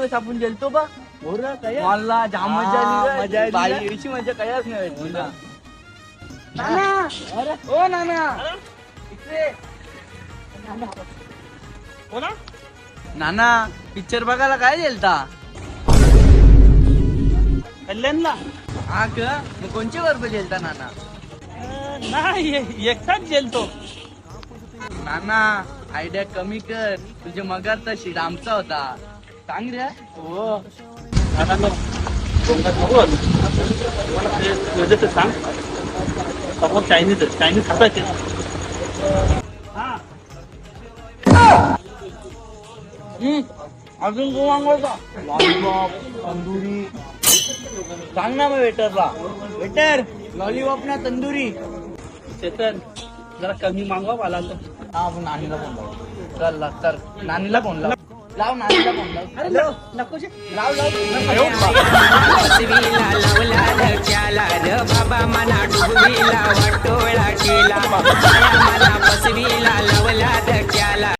दिवस आपण गेलतो बा मला जाम मजा आली रे. बाईची मजा कायच नाही भेटली ना. नाना, ओ नाना इकडे. नाना पिक्चर बघायला काय गेलता? कल्याणला हा का? मग कोणच्या बरोबर गेलता नाना? नाही एकटाच गेलतो. नाना आयडिया कमी कर. तुझ्या मगार तशी आमचा होता. सांग रे. हो सांग समोर चायनीज खातायचे. अजून कोण मागवता? लॉलीपॉप तंदुरी. सांग ना मग वेटरला. वेटर लॉलीपॉप ना तंदुरी. चेतन जरा कमी मागवा मला तर. हा आपण नानीला फोन लाव. चल तर नानीला फोन लाव. लाव नानीला फोन लाव. हॅलो नको लाव लावला ढक्याला र बाबा मना डुबीला वाटोळा केला.